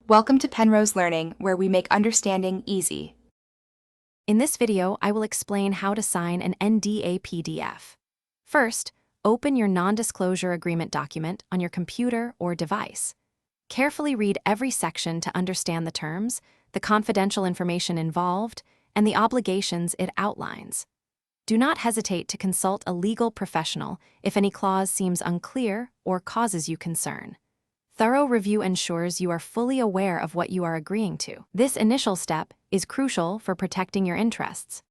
Welcome to Penrose Learning, where we make understanding easy. In this video, I will explain how to sign an NDA PDF. First, open your non-disclosure agreement document on your computer or device. Carefully read every section to understand the terms, the confidential information involved, and the obligations it outlines. Do not hesitate to consult a legal professional if any clause seems unclear or causes you concern. Thorough review ensures you are fully aware of what you are agreeing to. This initial step is crucial for protecting your interests.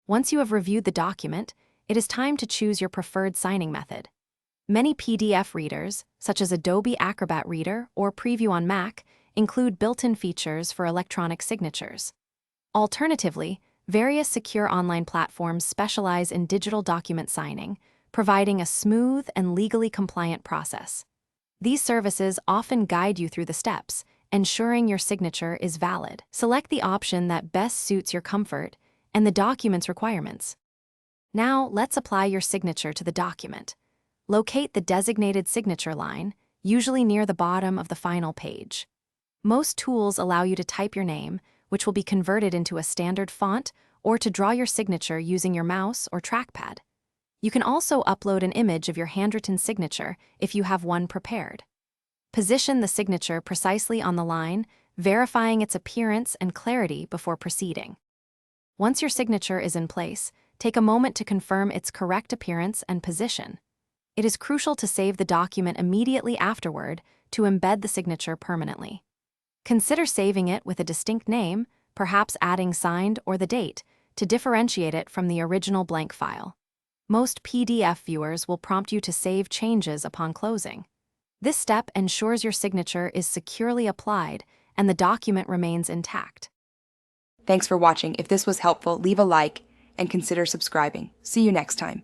Once you have reviewed the document, it is time to choose your preferred signing method. Many PDF readers, such as Adobe Acrobat Reader or Preview on Mac, include built-in features for electronic signatures. Alternatively, various secure online platforms specialize in digital document signing, providing a smooth and legally compliant process. These services often guide you through the steps, ensuring your signature is valid. Select the option that best suits your comfort and the document's requirements. Now, let's apply your signature to the document. Locate the designated signature line, usually near the bottom of the final page. Most tools allow you to type your name, which will be converted into a standard font, or to draw your signature using your mouse or trackpad. You can also upload an image of your handwritten signature if you have one prepared. Position the signature precisely on the line, verifying its appearance and clarity before proceeding. Once your signature is in place, take a moment to confirm its correct appearance and position. It is crucial to save the document immediately afterward to embed the signature permanently. Consider saving it with a distinct name, perhaps adding signed or the date, to differentiate it from the original blank file. Most PDF viewers will prompt you to save changes upon closing. This step ensures your signature is securely applied and the document remains intact. Thanks for watching. If this was helpful, leave a like and consider subscribing. See you next time.